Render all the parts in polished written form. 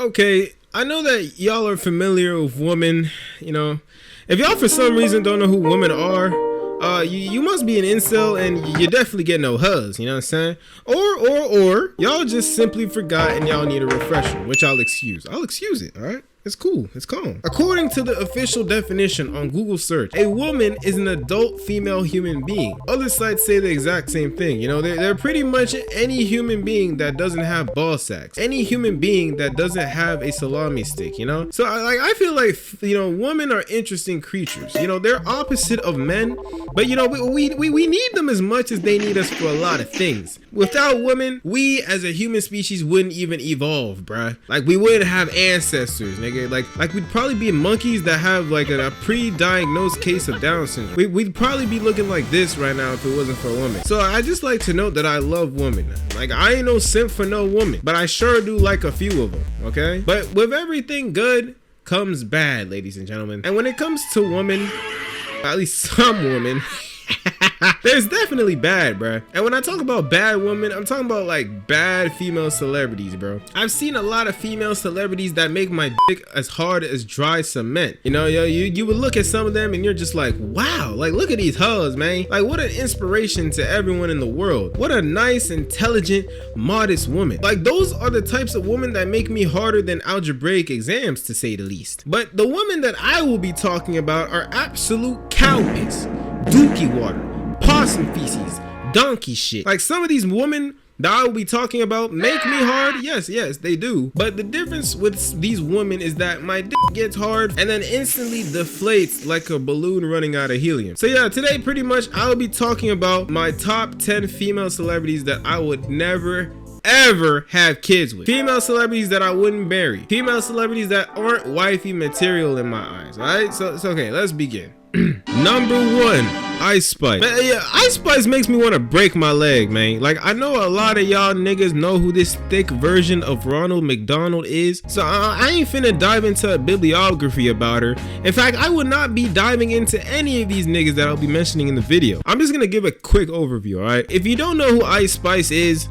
Okay, I know that y'all are familiar with women, you know. If y'all for some reason don't know who women are, you must be an incel and you definitely get no hugs, you know what I'm saying? Or y'all just simply forgot and y'all need a refresher, which I'll excuse. I'll excuse it, alright? It's cool. It's calm. According to the official definition on Google search, a woman is an adult female human being. Other sites say the exact same thing. You know, they're pretty much any human being that doesn't have ball sacks. Any human being that doesn't have a salami stick, you know? So I feel like, you know, women are interesting creatures. You know, they're opposite of men, but you know, we need them as much as they need us for a lot of things. Without women, we as a human species wouldn't even evolve, bruh. Like, we wouldn't have ancestors, nigga. Like we'd probably be monkeys that have like a pre-diagnosed case of Down syndrome. We'd probably be looking like this right now if it wasn't for women. So I just like to note that I love women. Like, I ain't no simp for no woman, but I sure do like a few of them, okay? But with everything good comes bad, ladies and gentlemen. And when it comes to women, at least some women, there's definitely bad, bro. And when I talk about bad women, I'm talking about like bad female celebrities, bro. I've seen a lot of female celebrities that make my dick as hard as dry cement. You know, you would look at some of them and you're just like, wow, like look at these hoes, man. Like, what an inspiration to everyone in the world. What a nice, intelligent, modest woman. Like, those are the types of women that make me harder than algebraic exams, to say the least. But the women that I will be talking about are absolute cow piss, dookie water, possum feces, donkey shit. Like, some of these women that I will be talking about make me hard. Yes, they do. But the difference with these women is that my dick gets hard and then instantly deflates like a balloon running out of helium. So yeah, today pretty much I'll be talking about my top 10 female celebrities that I would never ever have kids with. Female celebrities that I wouldn't marry. Female celebrities that aren't wifey material in my eyes. Alright, so okay, let's begin. Number 1, Ice Spice. Man, yeah, Ice Spice makes me want to break my leg, man. Like, I know a lot of y'all niggas know who this thick version of Ronald McDonald is, so I ain't finna dive into a bibliography about her. In fact, I would not be diving into any of these niggas that I'll be mentioning in the video. I'm just gonna give a quick overview, alright? If you don't know who Ice Spice is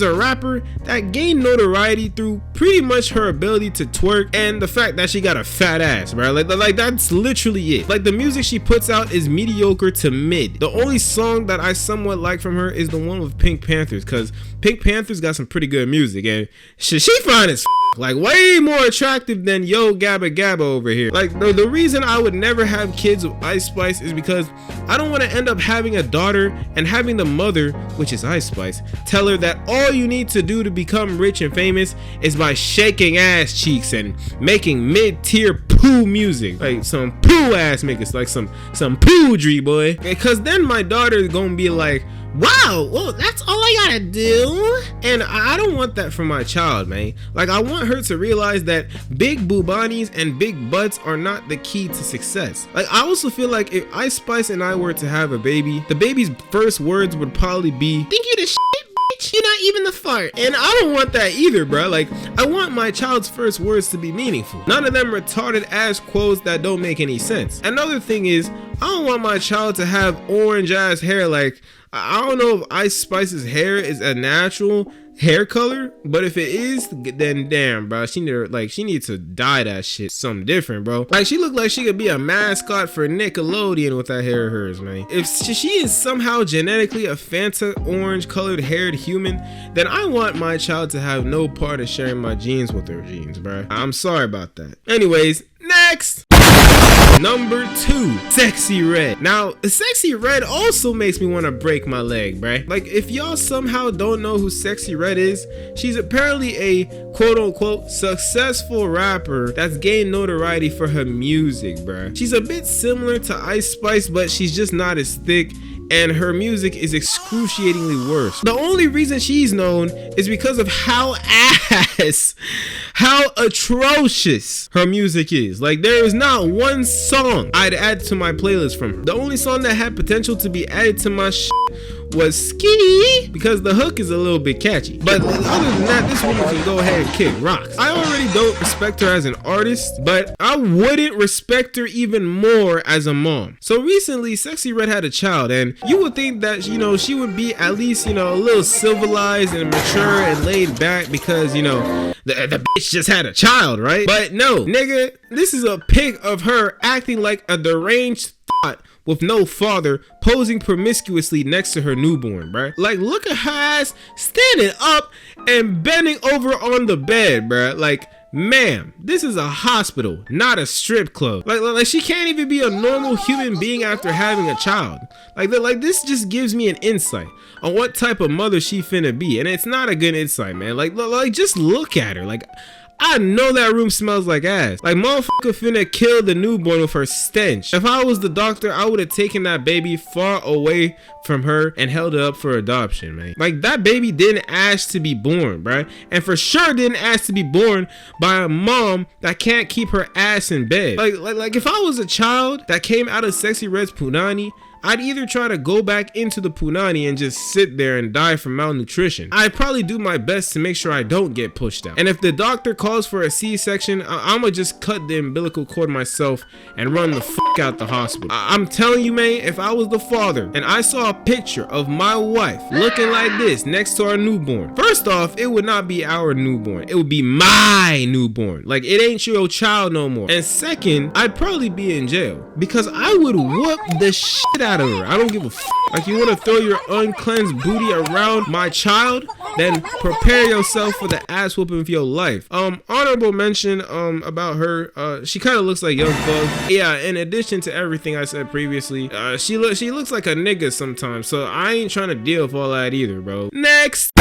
a rapper that gained notoriety through pretty much her ability to twerk and the fact that she got a fat ass, bro. Like that's literally it. Like, the music she puts out is mediocre to mid. The only song that I somewhat like from her is the one with Pink Panthers, because Pink Panthers got some pretty good music, and she fine as like way more attractive than Yo Gabba Gabba over here. Like, the reason I would never have kids with Ice Spice is because I don't want to end up having a daughter and having the mother, which is Ice Spice, tell her that all you need to do to become rich and famous is by shaking ass cheeks and making mid-tier poo music. Like some poo ass makers, like some poodry, boy. Because then my daughter is gonna be like, wow, well, that's all I gotta do. And I don't want that for my child, man. Like, I want her to realize that big boobanis and big butts are not the key to success. Like, I also feel like if Ice Spice and I were to have a baby, the baby's first words would probably be, think you the shit, bitch, you're not even the fart. And I don't want that either, bro. Like, I want my child's first words to be meaningful. None of them retarded ass quotes that don't make any sense. Another thing is, I don't want my child to have orange ass hair. Like, I don't know if Ice Spice's hair is a natural hair color, but if it is, then damn, bro, she needs to dye that shit something different, bro. Like, she looked like she could be a mascot for Nickelodeon with that hair of hers, man. If she is somehow genetically a Fanta orange colored haired human, then I want my child to have no part of sharing my genes with her genes, bro. I'm sorry about that. Anyways, next. Number 2, Sexy Red. Now, Sexy Red also makes me want to break my leg, bruh. Like, if y'all somehow don't know who Sexy Red is, she's apparently a quote-unquote successful rapper that's gained notoriety for her music, bruh. She's a bit similar to Ice Spice, but she's just not as thick, and her music is excruciatingly worse. The only reason she's known is because of how atrocious her music is. Like, there is not one song I'd add to my playlist from her. The only song that had potential to be added to my was ski because the hook is a little bit catchy. But other than that, this woman can go ahead and kick rocks. I already don't respect her as an artist, but I wouldn't respect her even more as a mom. So recently, Sexy Red had a child, and you would think that, you know, she would be at least, you know, a little civilized and mature and laid back because, you know, the bitch just had a child, right? But no, nigga, this is a pic of her acting like a deranged thought with no father, posing promiscuously next to her newborn, bruh. Like, look at her ass standing up and bending over on the bed, bruh. Like, ma'am, this is a hospital, not a strip club. Like she can't even be a normal human being after having a child. Like this just gives me an insight on what type of mother she finna be, and it's not a good insight, man. Like just look at her. Like, I know that room smells like ass. Like, motherfucker finna kill the newborn with her stench. If I was the doctor, I would have taken that baby far away from her and held it up for adoption, man. Like, that baby didn't ask to be born, bruh. And for sure didn't ask to be born by a mom that can't keep her ass in bed. Like if I was a child that came out of Sexy Red's punani, I'd either try to go back into the punani and just sit there and die from malnutrition. I'd probably do my best to make sure I don't get pushed out. And if the doctor calls for a C-section, I'ma just cut the umbilical cord myself and run the fuck out the hospital. I'm telling you, man, if I was the father and I saw a picture of my wife looking like this next to our newborn, first off, it would not be our newborn. It would be my newborn. Like, it ain't your child no more. And second, I'd probably be in jail because I would whoop the shit out of her. I don't give a f. Like, you want to throw your uncleansed booty around my child? Then prepare yourself for the ass whooping of your life. Honorable mention about her. She kind of looks like Young Thug. Yeah, in addition to everything I said previously, she looks like a nigga sometimes. So I ain't trying to deal with all that either, bro. Next.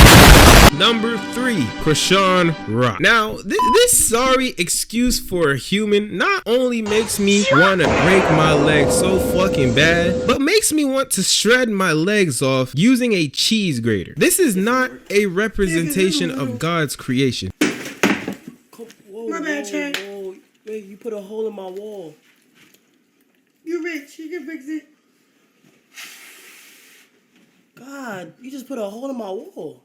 Number 3, Chrisean Rock. Now, this sorry excuse for a human not only makes me want to break my legs so fucking bad, but makes me want to shred my legs off using a cheese grater. This is not a representation of God's creation. Whoa, my bad, Chad. Hey, you put a hole in my wall. You rich, you can fix it. God, you just put a hole in my wall.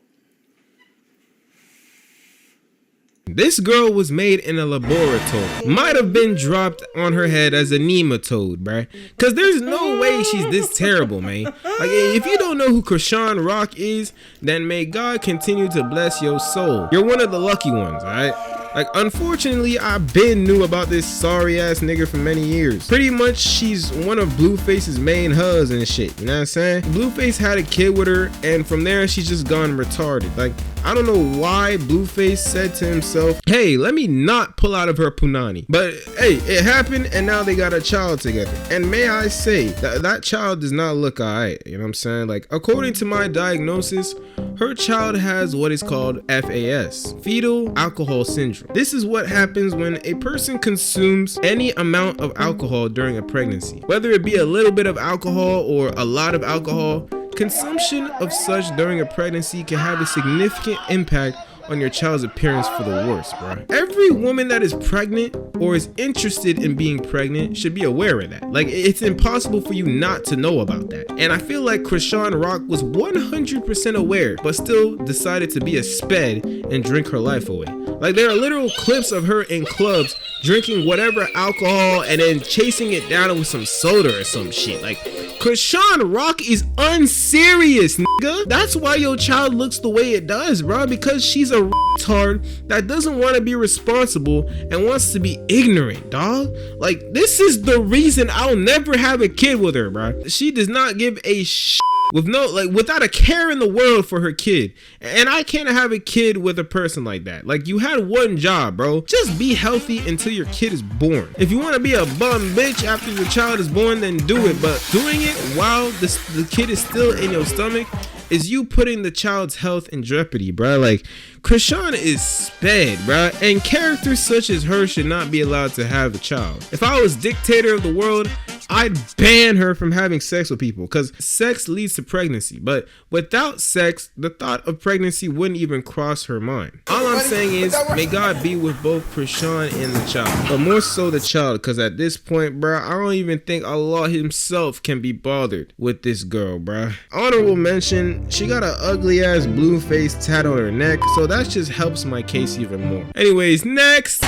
This girl was made in a laboratory. Might have been dropped on her head as a nematode, bruh. Cause there's no way she's this terrible, man. Like, if you don't know who Chrisean Rock is, then may God continue to bless your soul. You're one of the lucky ones, alright? Like, unfortunately, I been knew about this sorry ass nigga for many years. Pretty much, she's one of Blueface's main hubs and shit, you know what I'm saying? Blueface had a kid with her, and from there, she's just gone retarded. Like, I don't know why Blueface said to himself, hey, let me not pull out of her punani. But, hey, it happened, and now they got a child together. And may I say, that child does not look alright, you know what I'm saying? Like, according to my diagnosis, her child has what is called FAS, fetal alcohol syndrome. This is what happens when a person consumes any amount of alcohol during a pregnancy. Whether it be a little bit of alcohol or a lot of alcohol, consumption of such during a pregnancy can have a significant impact on your child's appearance for the worse, bro. Every woman that is pregnant or is interested in being pregnant should be aware of that. Like, it's impossible for you not to know about that. And I feel like Chrisean Rock was 100% aware, but still decided to be a sped and drink her life away. Like, there are literal clips of her in clubs drinking whatever alcohol and then chasing it down with some soda or some shit. Like, Chrisean Rock is unserious, nigga. That's why your child looks the way it does, bro. Because she's a retard that doesn't want to be responsible and wants to be ignorant, dog. Like, this is the reason I'll never have a kid with her, bro. She does not give a shit. Without a care in the world for her kid. And I can't have a kid with a person like that. Like, you had one job, bro. Just be healthy until your kid is born. If you want to be a bum bitch after your child is born, then do it. But doing it while the kid is still in your stomach is you putting the child's health in jeopardy, bro. Like, Chrisean is sped, bro. And characters such as her should not be allowed to have a child. If I was dictator of the world, I'd ban her from having sex with people because sex leads to pregnancy. But without sex, the thought of pregnancy wouldn't even cross her mind. All I'm saying is, may God be with both Krishan and the child. But more so the child, because at this point, bruh, I don't even think Allah himself can be bothered with this girl, bruh. Honorable mention, she got an ugly ass blue face tat on her neck, so that just helps my case even more. Anyways, next.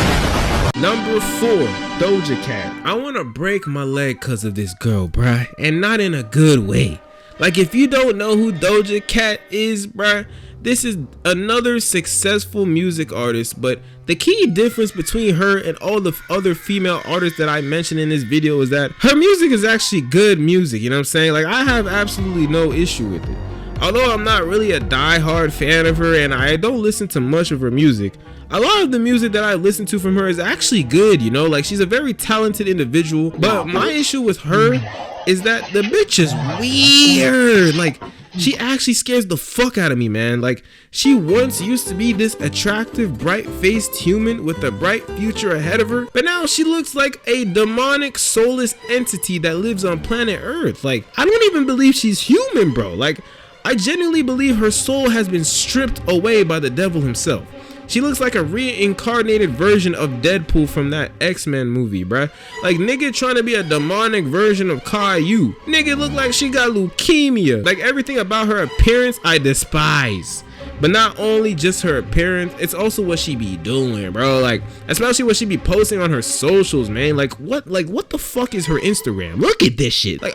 Number 4, Doja Cat. I want to break my leg because of this girl, bruh, and not in a good way. Like, if you don't know who Doja Cat is, bruh, this is another successful music artist, but the key difference between her and all the other female artists that I mentioned in this video is that her music is actually good music, you know what I'm saying? Like, I have absolutely no issue with it. Although I'm not really a die-hard fan of her and I don't listen to much of her music, a lot of the music that I listen to from her is actually good, you know? Like, she's a very talented individual, but my issue with her is that the bitch is weird. Like, she actually scares the fuck out of me, man. Like, she once used to be this attractive, bright-faced human with a bright future ahead of her, but now she looks like a demonic, soulless entity that lives on planet Earth. Like, I don't even believe she's human, bro. Like, I genuinely believe her soul has been stripped away by the devil himself. She looks like a reincarnated version of Deadpool from that X-Men movie, bruh. Like, nigga trying to be a demonic version of Caillou. Nigga look like she got leukemia. Like, everything about her appearance, I despise. But not only just her appearance, it's also what she be doing, bro. Like, especially what she be posting on her socials, man. Like what the fuck is her Instagram? Look at this shit. Like,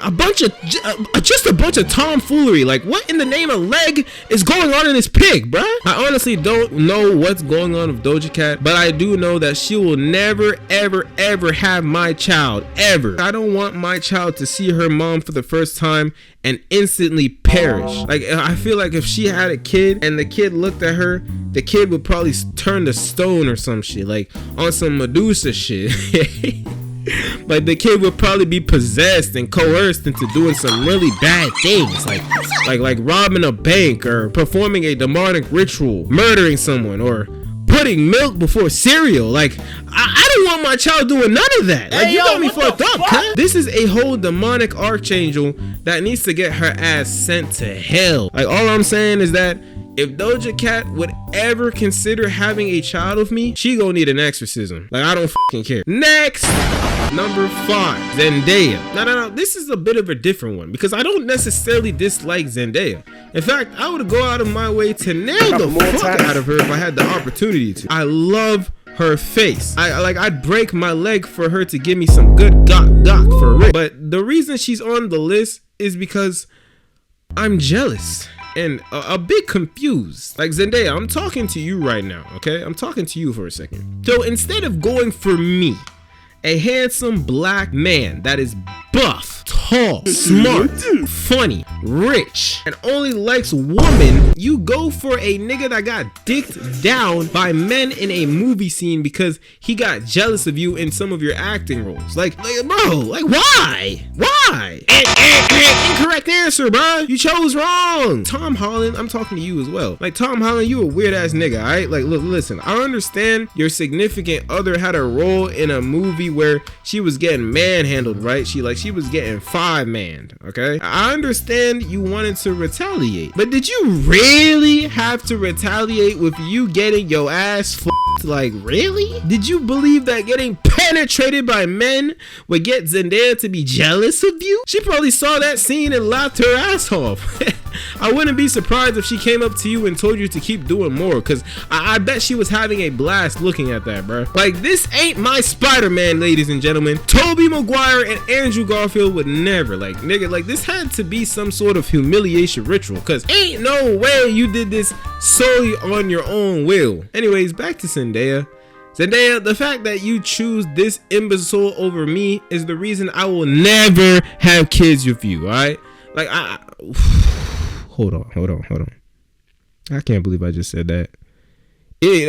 just a bunch of tomfoolery. Like, what in the name of legghh is going on in this pig, bro? I honestly don't know what's going on with Doja Cat, but I do know that she will never, ever, ever have my child, ever. I don't want my child to see her mom for the first time and instantly perish. Like, I feel like if she had a kid and the kid looked at her, the kid would probably turn to stone or some shit, like on some Medusa shit. Like, the kid would probably be possessed and coerced into doing some really bad things, like robbing a bank or performing a demonic ritual, murdering someone, or putting milk before cereal. Like, I don't want my child doing none of that. Like, you got me fucked up, huh? This is a whole demonic archangel that needs to get her ass sent to hell. Like, all I'm saying is that if Doja Cat would ever consider having a child with me, she gonna need an exorcism. Like, I don't fucking care. Next, number 5, Zendaya. No, this is a bit of a different one because I don't necessarily dislike Zendaya. In fact, I would go out of my way to nail the fuck out of her if I had the opportunity to. I love her face. I'd break my leg for her to give me some good gok for real. But the reason she's on the list is because I'm jealous and a bit confused. Like, Zendaya, I'm talking to you right now, okay? I'm talking to you for a second. So instead of going for me, a handsome black man that is buff, tall, smart, funny, rich, and only likes women, you go for a nigga that got dicked down by men in a movie scene because he got jealous of you in some of your acting roles. Like bro, like, why? Incorrect answer, bro. You chose wrong. Tom Holland, I'm talking to you as well. Like, Tom Holland, you a weird ass nigga, alright? Like, look, listen, I understand your significant other had a role in a movie where she was getting manhandled, right? She was getting 5-manned, okay? I understand you wanted to retaliate, but did you really have to retaliate with you getting your ass f***ed? Like, really? Did you believe that getting penetrated by men would get Zendaya to be jealous of you? She probably saw that scene and laughed her ass off. I wouldn't be surprised if she came up to you and told you to keep doing more, because I bet she was having a blast looking at that, bro. Like, this ain't my Spider-Man, ladies and gentlemen. Tobey Maguire and Andrew Garfield would never. Like, nigga, like, this had to be some sort of humiliation ritual, because ain't no way you did this solely on your own will. Anyways, back to Zendaya. Zendaya, the fact that you choose this imbecile over me is the reason I will never have kids with you, alright? Like, Hold on. I can't believe I just said that.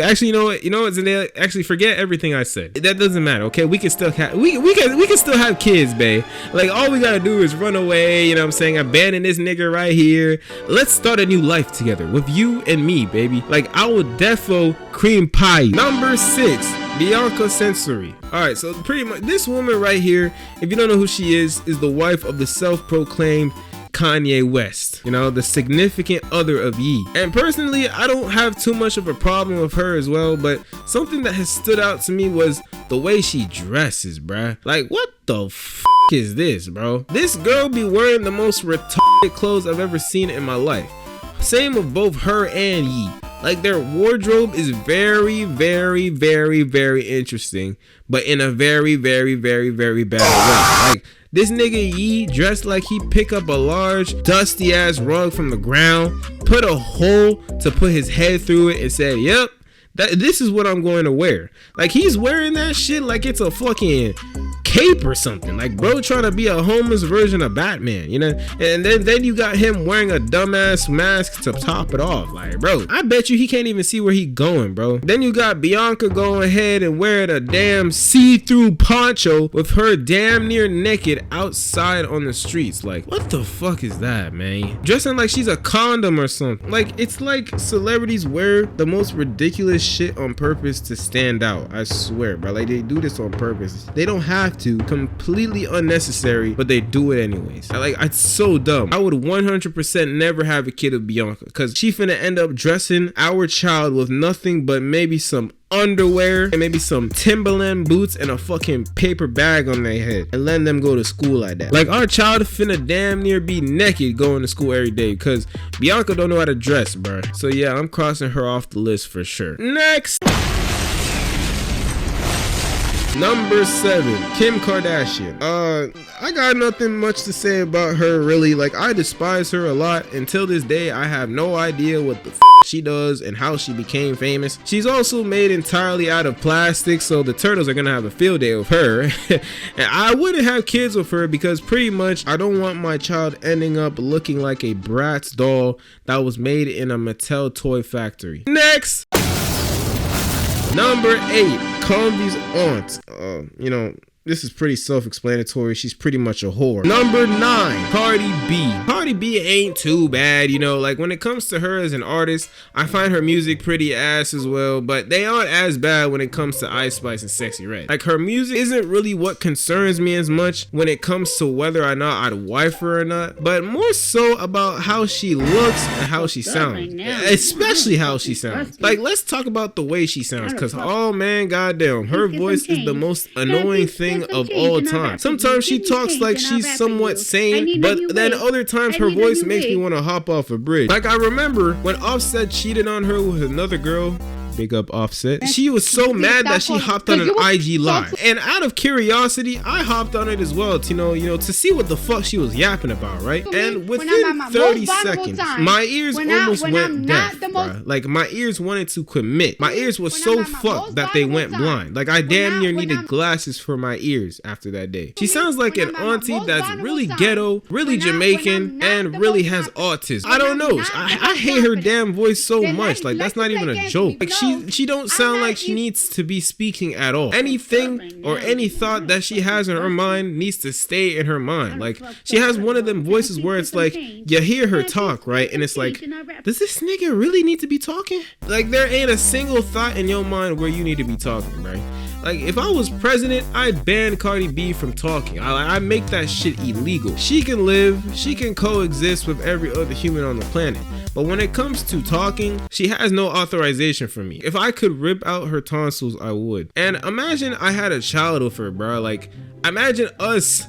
Actually, you know what, Zendaya? Actually, forget everything I said. That doesn't matter, okay? We can still have we can still have kids, babe. Like, all we gotta do is run away, you know what I'm saying? Abandon this nigga right here. Let's start a new life together with you and me, baby. Like, I will defo cream pie you. Number 6, Bianca Sensory. Alright, so pretty much this woman right here, if you don't know who she is the wife of the self-proclaimed Kanye West, you know, the significant other of Ye. And personally, I don't have too much of a problem with her as well, but something that has stood out to me was the way she dresses, bruh. Like, what the f is this, bro? This girl be wearing the most retarded clothes I've ever seen in my life. Same with both her and Ye. Like, their wardrobe is very, very, very, very interesting, but in a very, very, very, very bad way. Like, this nigga Ye dressed like he pick up a large, dusty ass rug from the ground, put a hole to put his head through it, and said, yep, this is what I'm going to wear. Like, he's wearing that shit like it's a fucking cape or something. Like, bro trying to be a homeless version of Batman, you know? And then you got him wearing a dumbass mask to top it off. Like, bro, I bet you he can't even see where he going, bro. Then you got Bianca going ahead and wearing a damn see-through poncho with her damn near naked outside on the streets. Like, what the fuck is that, man? Dressing like she's a condom or something. Like, it's like celebrities wear the most ridiculous shit on purpose to stand out. I swear, bro. Like, they do this on purpose. They don't have to. Completely unnecessary, but they do it anyways. Like, it's so dumb. I would 100% never have a kid with Bianca, because she finna end up dressing our child with nothing but maybe some underwear and maybe some Timberland boots and a fucking paper bag on their head and letting them go to school like that. Like, our child finna damn near be naked going to school every day because Bianca don't know how to dress, bro. So yeah, I'm crossing her off the list for sure. Next, number 7, Kim Kardashian. I got nothing much to say about her, really. Like, I despise her a lot. Until this day, I have no idea what the she does and how she became famous. She's also made entirely out of plastic, so the turtles are gonna have a field day with her. And I wouldn't have kids with her because pretty much I don't want my child ending up looking like a Bratz doll that was made in a Mattel toy factory. Next, number 8, Combi's aunt. You know, this is pretty self-explanatory. She's pretty much a whore. Number 9, Cardi B. Cardi B ain't too bad, you know. Like, when it comes to her as an artist, I find her music pretty ass as well, but they aren't as bad when it comes to Ice Spice and Sexy Red. Like, her music isn't really what concerns me as much when it comes to whether or not I'd wife her or not, but more so about how she looks and how she sounds. Especially how she sounds. Like, let's talk about the way she sounds, because, oh man, goddamn, her voice is the most annoying thing of all time. Sometimes she talks like she's somewhat sane, but then other times her voice makes me want to hop off a bridge. Like, I remember when Offset cheated on her with another girl. Big up Offset. She was so mad that she hopped on an IG live, and out of curiosity I hopped on it as well to, you know, to see what the fuck she was yapping about, right? And within 30 seconds my ears almost went deaf, bruh. Like, my ears wanted to commit. My ears were so fucked that they went blind. Like, I damn near needed glasses for my ears after that day. She sounds like an auntie that's really ghetto, really Jamaican, and really has autism. I don't know, I hate her damn voice so much. Like, that's not even a joke. Like, she don't sound like she needs to be speaking at all. Anything or any thought that she has in her mind needs to stay in her mind. Like, she has one of them voices where it's like, you hear her talk, right? And it's like, does this nigga really need to be talking? Like, there ain't a single thought in your mind where you need to be talking, right? Like, if I was president, I'd ban Cardi B from talking. I make that shit illegal. She can live, she can coexist with every other human on the planet. But when it comes to talking, she has no authorization from me. If I could rip out her tonsils, I would. And imagine I had a child with her, bro. Like, imagine us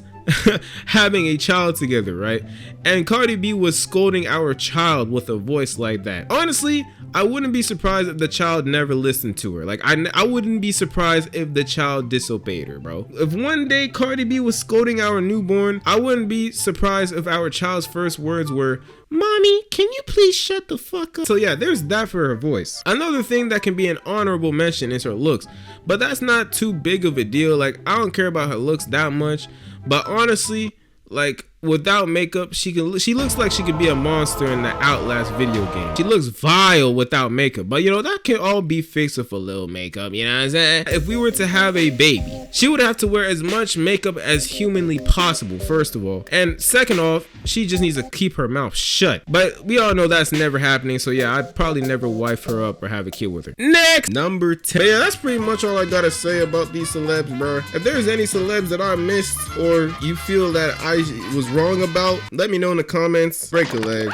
having a child together, right? And Cardi B was scolding our child with a voice like that. Honestly, I wouldn't be surprised if the child never listened to her. Like, I wouldn't be surprised if the child disobeyed her, bro. If one day Cardi B was scolding our newborn, I wouldn't be surprised if our child's first words were, "Mommy, can you please shut the fuck up?" So yeah, there's that for her voice. Another thing that can be an honorable mention is her looks, but that's not too big of a deal. Like, I don't care about her looks that much, but honestly, like, without makeup, she looks like she could be a monster in the Outlast video game. She looks vile without makeup, but you know, that can all be fixed with a little makeup, you know what I'm saying? If we were to have a baby, she would have to wear as much makeup as humanly possible, first of all. And second off, she just needs to keep her mouth shut. But we all know that's never happening, so yeah, I'd probably never wife her up or have a kid with her. Next, number 10. But yeah, that's pretty much all I gotta say about these celebs, bro. If there's any celebs that I missed or you feel that I was wrong about, let me know in the comments. Break a leg.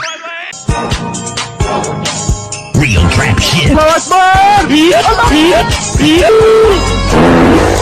Real trap shit.